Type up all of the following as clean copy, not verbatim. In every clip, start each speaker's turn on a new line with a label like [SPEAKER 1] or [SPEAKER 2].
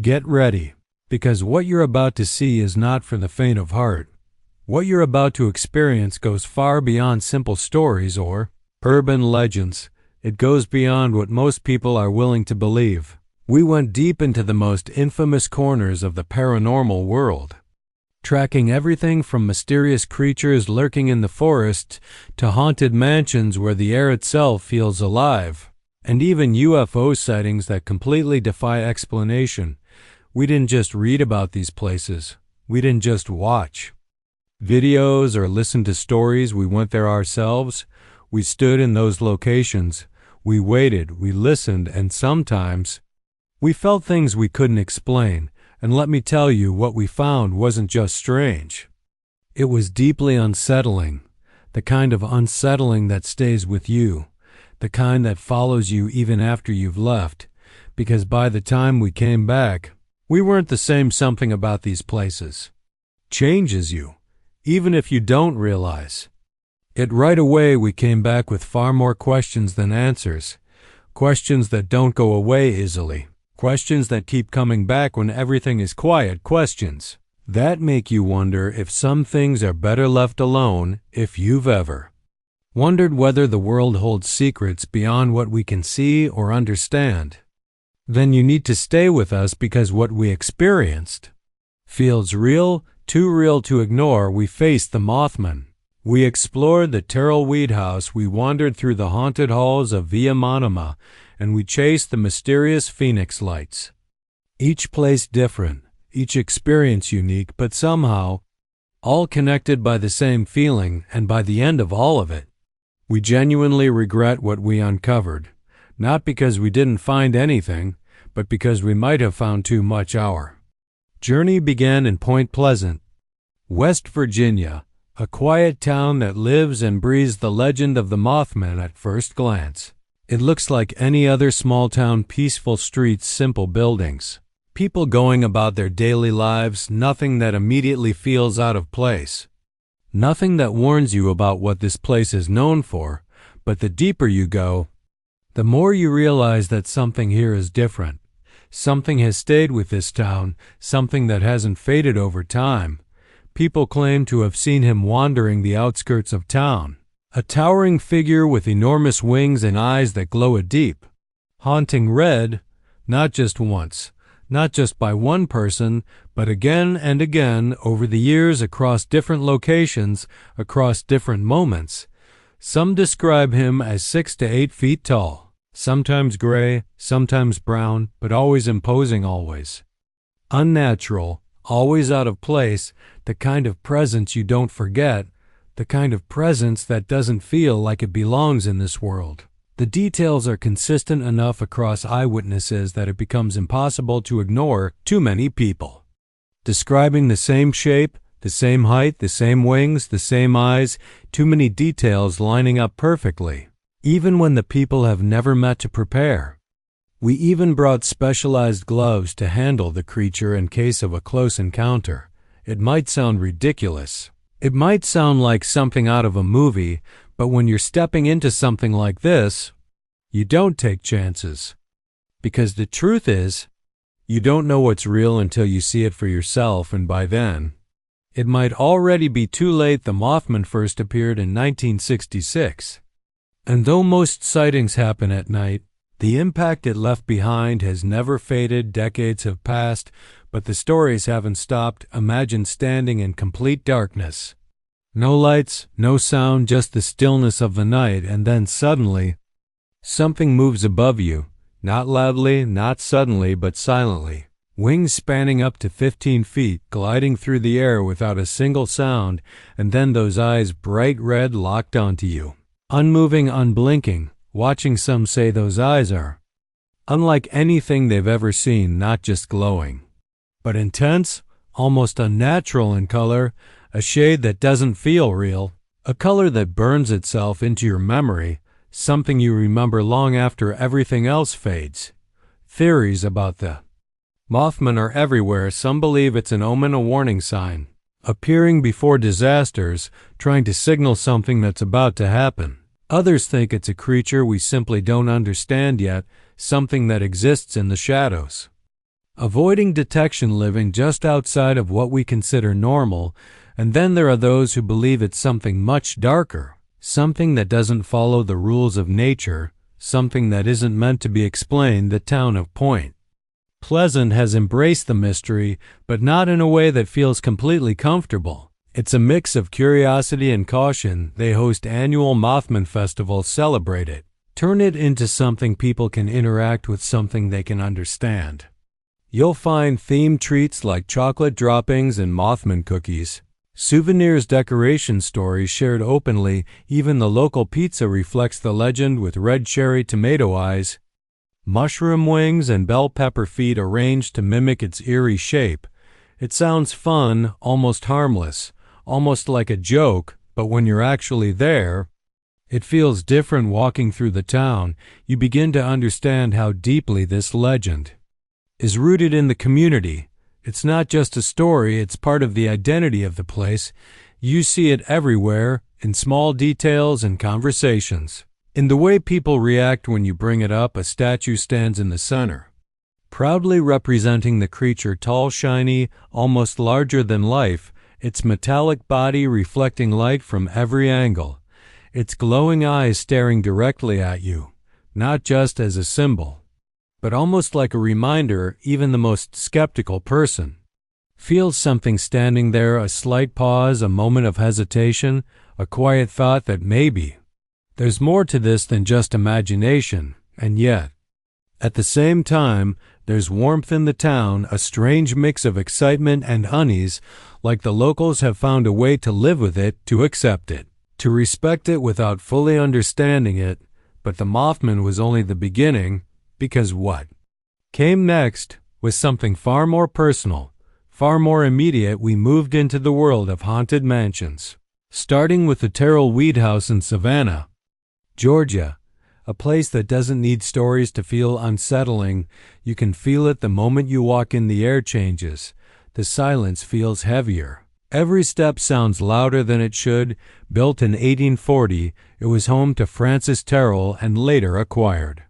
[SPEAKER 1] Get ready, because what you're about to see is not for the faint of heart. What you're about to experience goes far beyond simple stories or urban legends. It goes beyond what most people are willing to believe. We went deep into the most infamous corners of the paranormal world, tracking everything from mysterious creatures lurking in the forest to haunted mansions where the air itself feels alive, and even UFO sightings that completely defy explanation. We didn't just read about these places. We didn't just watch videos or listen to stories. We went there ourselves. We stood in those locations. We waited, we listened, and sometimes we felt things we couldn't explain. And let me tell you, what we found wasn't just strange. It was deeply unsettling, the kind of unsettling that stays with you, the kind that follows you even after you've left, because by the time we came back, we weren't the same. Something about these places changes you, even if you don't realize it. Right away, we came back with far more questions than answers, questions that don't go away easily, questions that keep coming back when everything is quiet, questions that make you wonder if some things are better left alone. If you've ever wondered whether the world holds secrets beyond what we can see or understand, then you need to stay with us, because what we experienced feels real, too real to ignore. We faced the Mothman. We explored the Terrellweed House. We wandered through the haunted halls of Via Monima, and we chased the mysterious Phoenix lights. Each place different, each experience unique, but somehow all connected by the same feeling. And by the end of all of it, we genuinely regret what we uncovered, not because we didn't find anything, but because we might have found too much. Our journey began in Point Pleasant, West Virginia, a quiet town that lives and breathes the legend of the Mothman. At first glance, it looks like any other small town: peaceful streets, simple buildings, people going about their daily lives, nothing that immediately feels out of place, nothing that warns you about what this place is known for. But the deeper you go, the more you realize that something here is different. Something has stayed with this town, something that hasn't faded over time. People claim to have seen him wandering the outskirts of town, a towering figure with enormous wings and eyes that glow a deep, haunting red, not just once, not just by one person, but again and again over the years, across different locations, across different moments. Some describe him as 6 to 8 feet tall, sometimes gray, sometimes brown, but always imposing, always unnatural, always out of place, the kind of presence you don't forget, the kind of presence that doesn't feel like it belongs in this world. The details are consistent enough across eyewitnesses that it becomes impossible to ignore. Too many people describing the same shape, the same height, the same wings, the same eyes, too many details lining up perfectly, even when the people have never met to prepare. We even brought specialized gloves to handle the creature in case of a close encounter. It might sound ridiculous. It might sound like something out of a movie, but when you're stepping into something like this, you don't take chances. Because the truth is, you don't know what's real until you see it for yourself, and by then, it might already be too late. The Mothman first appeared in 1966. And though most sightings happen at night, the impact it left behind has never faded. Decades have passed, but the stories haven't stopped. Imagine standing in complete darkness. No lights, no sound, just the stillness of the night, and then suddenly, something moves above you. Not loudly, not suddenly, but silently. Wings spanning up to 15 feet, gliding through the air without a single sound, and then those eyes, bright red, locked onto you. Unmoving, unblinking, watching. Some say those eyes are unlike anything they've ever seen, not just glowing, but intense, almost unnatural in color, a shade that doesn't feel real, a color that burns itself into your memory, something you remember long after everything else fades. Theories about the Mothman are everywhere. Some believe it's an omen, a warning sign, appearing before disasters, trying to signal something that's about to happen. Others think it's a creature we simply don't understand yet, something that exists in the shadows. avoiding detection, living just outside of what we consider normal, and then there are those who believe it's something much darker, something that doesn't follow the rules of nature, something that isn't meant to be explained. The town of Point Pleasant has embraced the mystery, but not in a way that feels completely comfortable. It's a mix of curiosity and caution. They host annual Mothman festivals, celebrate it, turn it into something people can interact with, something they can understand. You'll find themed treats like chocolate droppings and Mothman cookies, souvenirs, decoration, stories shared openly. Even the local pizza reflects the legend with red cherry tomato eyes, mushroom wings, and bell pepper feet arranged to mimic its eerie shape. It sounds fun, almost harmless, almost like a joke, but when you're actually there, it feels different. Walking through the town, you begin to understand how deeply this legend is rooted in the community. It's not just a story, it's part of the identity of the place. You see it everywhere, in small details and conversations. In the way people react when you bring it up. A statue stands in the center, proudly representing the creature, tall, shiny, almost larger than life, its metallic body reflecting light from every angle, its glowing eyes staring directly at you, not just as a symbol, but almost like a reminder. Even the most skeptical person feels something standing there, a slight pause, a moment of hesitation, a quiet thought that maybe there's more to this than just imagination. And yet, at the same time, there's warmth in the town, a strange mix of excitement and unease, like the locals have found a way to live with it, to accept it, to respect it without fully understanding it. But the Mothman was only the beginning, because what came next was something far more personal, far more immediate. We moved into the world of haunted mansions, starting with the Terrell Weed House in Savannah, Georgia, a place that doesn't need stories to feel unsettling. You can feel it the moment you walk in. The air changes. The silence feels heavier. Every step sounds louder than it should. Built in 1840, it was home to Francis Terrell and later acquired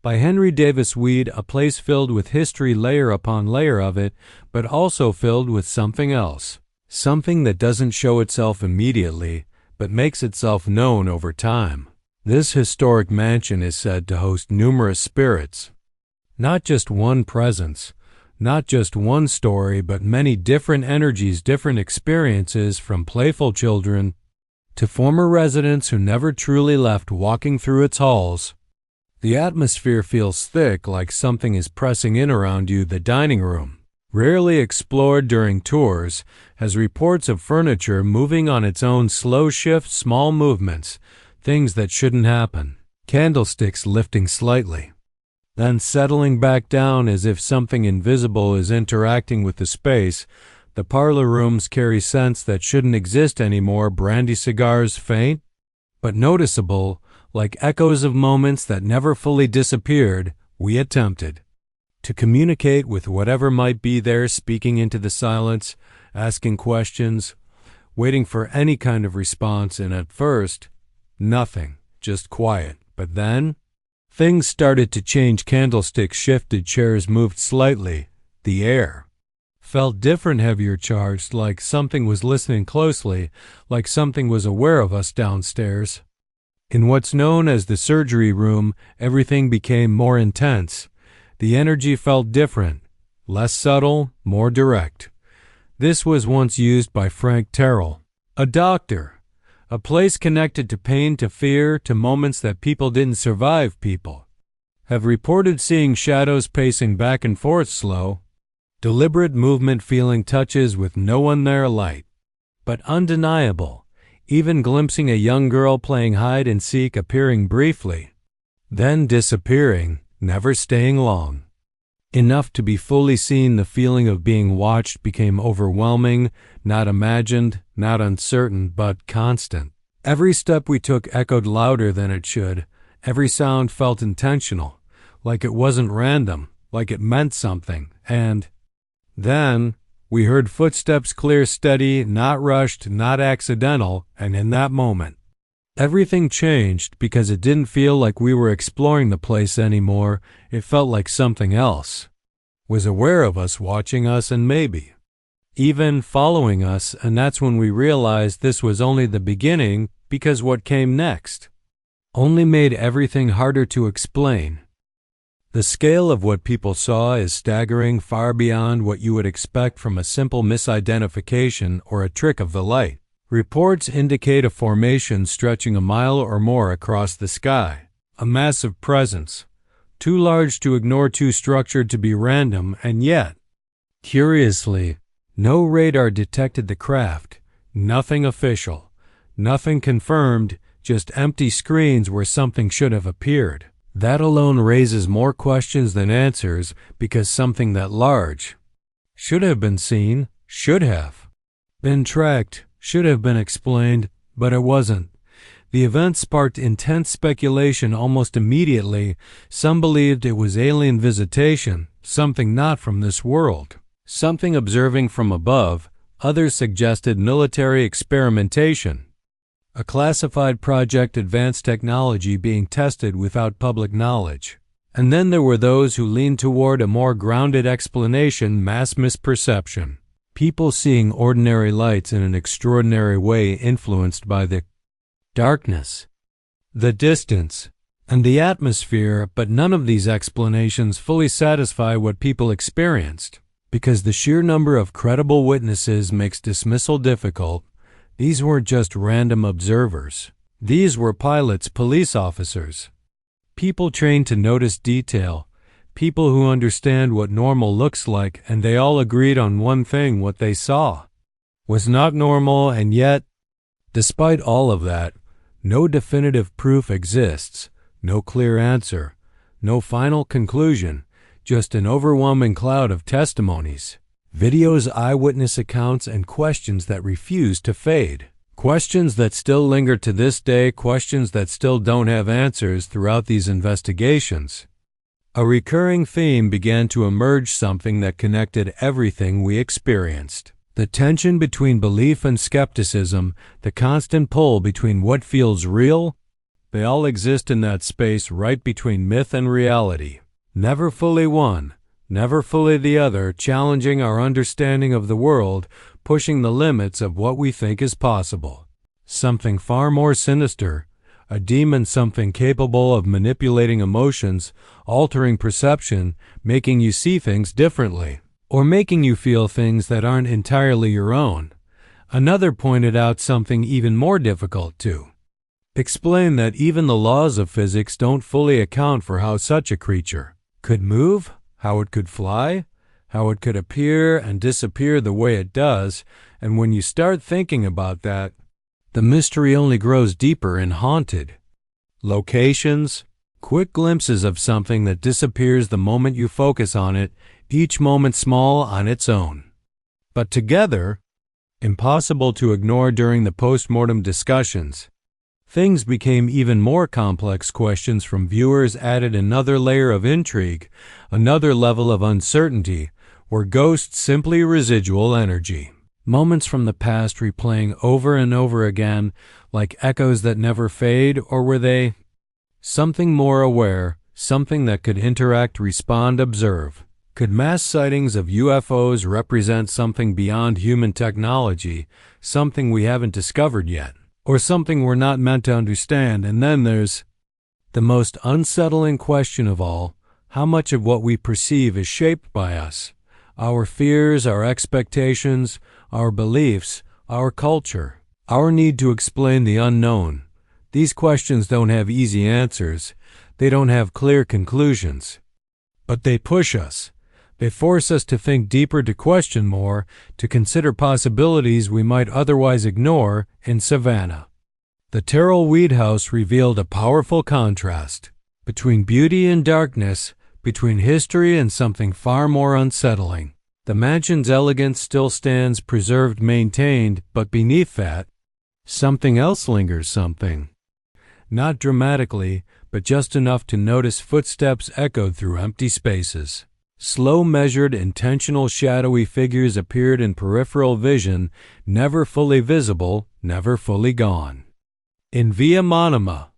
[SPEAKER 1] by Henry Davis Weed, a place filled with history, layer upon layer of it, but also filled with something else, something that doesn't show itself immediately, but makes itself known over time. This historic mansion is said to host numerous spirits, not just one presence, not just one story, but many different energies, different experiences, from playful children to former residents who never truly left. Walking through its halls, the atmosphere feels thick, like something is pressing in around you. The dining room, rarely explored during tours, has reports of furniture moving on its own, slow shifts, small movements, things that shouldn't happen. Candlesticks lifting slightly, then settling back down as if something invisible is interacting with the space. The parlor rooms carry scents that shouldn't exist anymore. Brandy cigars, faint but noticeable, like echoes of moments that never fully disappeared. We attempted to communicate with whatever might be there, speaking into the silence, asking questions, waiting for any kind of response, and at first, nothing, just quiet. But then, things started to change. Candlesticks shifted, chairs moved slightly. The air felt different, heavier, charged, like something was listening closely, like something was aware of us downstairs. In what's known as the surgery room, everything became more intense. The energy felt different, less subtle, more direct. This was once used by Frank Terrell, a doctor, a place connected to pain, to fear, to moments that people didn't survive. People have reported seeing shadows pacing back and forth, slow, deliberate movement, feeling touches with no one there, light but undeniable, even glimpsing a young girl playing hide and seek, appearing briefly, then disappearing, never staying long enough to be fully seen. The feeling of being watched became overwhelming, not imagined, not uncertain, but constant. Every step we took echoed louder than it should. Every sound felt intentional, like it wasn't random, like it meant something. And then we heard footsteps, clear, steady, not rushed, not accidental, and in that moment, everything changed, because it didn't feel like we were exploring the place anymore. It felt like something else. was aware of us, watching us, and maybe even following us, and that's when we realized this was only the beginning, because what came next only made everything harder to explain. The scale of what people saw is staggering, far beyond what you would expect from a simple misidentification or a trick of the light. Reports indicate a formation stretching a mile or more across the sky, a massive presence, too large to ignore, too structured to be random, and yet, curiously, no radar detected the craft, nothing official, nothing confirmed, just empty screens where something should have appeared. That alone raises more questions than answers, because something that large should have been seen, should have been tracked, should have been explained, but it wasn't. The event sparked intense speculation almost immediately. Some believed it was alien visitation, something not from this world, something observing from above. Others suggested military experimentation, a classified project, advanced technology being tested without public knowledge. And then there were those who leaned toward a more grounded explanation: mass misperception. People seeing ordinary lights in an extraordinary way, influenced by the darkness, the distance, and the atmosphere. But none of these explanations fully satisfy what people experienced, because the sheer number of credible witnesses makes dismissal difficult. These weren't just random observers. These were pilots, police officers, people trained to notice detail, people who understand what normal looks like, and they all agreed on one thing: what they saw was not normal. And yet, despite all of that, no definitive proof exists, no clear answer, no final conclusion, just an overwhelming cloud of testimonies, videos, eyewitness accounts, and questions that refuse to fade. Questions that still linger to this day, questions that still don't have answers. Throughout these investigations, a recurring theme began to emerge, something that connected everything we experienced. The tension between belief and skepticism, the constant pull between what feels real. They all exist in that space right between myth and reality. Never fully one, never fully the other, challenging our understanding of the world, pushing the limits of what we think is possible. Something far more sinister, a demon, something capable of manipulating emotions, altering perception, making you see things differently, or making you feel things that aren't entirely your own. Another pointed out something even more difficult to explain, that even the laws of physics don't fully account for how such a creature could move, how it could fly, how it could appear and disappear the way it does. And when you start thinking about that, the mystery only grows deeper in haunted locations, quick glimpses of something that disappears the moment you focus on it, each moment small on its own, but together, impossible to ignore. During the post-mortem discussions, things became even more complex. Questions from viewers added another layer of intrigue, another level of uncertainty. Were ghosts simply residual energy? Moments from the past replaying over and over again, like echoes that never fade? Or were they something more aware, something that could interact, respond, observe? Could mass sightings of UFOs represent something beyond human technology, something we haven't discovered yet, or something we're not meant to understand? And then there's the most unsettling question of all: how much of what we perceive is shaped by us? Our fears, our expectations, our beliefs, our culture, our need to explain the unknown. These questions don't have easy answers. They don't have clear conclusions. But they push us. They force us to think deeper, to question more, to consider possibilities we might otherwise ignore. In Savannah, the Terrell Weed House revealed a powerful contrast between beauty and darkness, between history and something far more unsettling. The mansion's elegance still stands, preserved, maintained, but beneath that, something else lingers, something not dramatically, but just enough to notice footsteps echoed through empty spaces. Slow, measured, intentional, shadowy figures appeared in peripheral vision, never fully visible, never fully gone. In Via Monima,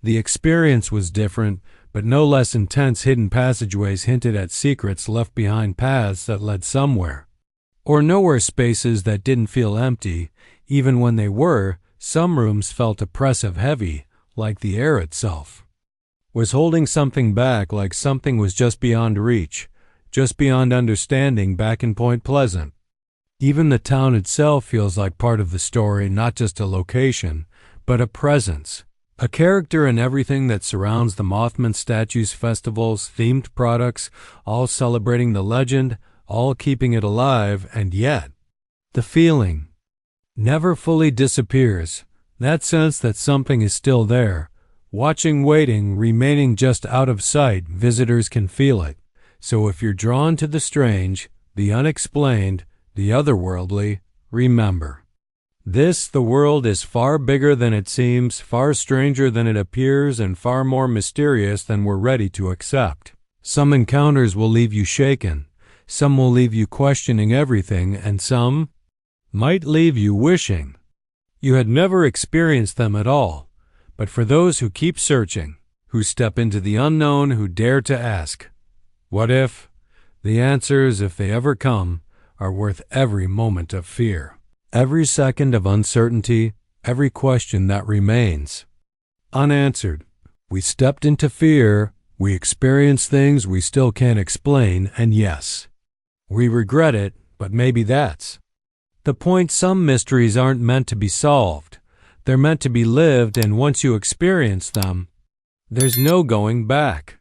[SPEAKER 1] the experience was different. but no less intense hidden passageways hinted at secrets left behind, paths that led somewhere. Or nowhere, spaces that didn't feel empty. Even when they were, some rooms felt oppressive, heavy, like the air itself was holding something back, like something was just beyond reach, just beyond understanding. Back in Point Pleasant, even the town itself feels like part of the story, not just a location, but a presence, a character in everything that surrounds the Mothman statues, festivals, themed products, all celebrating the legend, all keeping it alive. And yet, the feeling never fully disappears, that sense that something is still there, watching, waiting, remaining just out of sight. Visitors can feel it. So if you're drawn to the strange, the unexplained, the otherworldly, remember, the world is far bigger than it seems, far stranger than it appears, and far more mysterious than we're ready to accept. Some encounters will leave you shaken, some will leave you questioning everything, and some might leave you wishing you had never experienced them at all. But for those who keep searching, who step into the unknown, who dare to ask, what if? The answers, if they ever come, are worth every moment of fear, every second of uncertainty, every question that remains unanswered. We stepped into fear, we experienced things we still can't explain, and yes, we regret it, but maybe that's the point. Some mysteries aren't meant to be solved. They're meant to be lived, and once you experience them, there's no going back.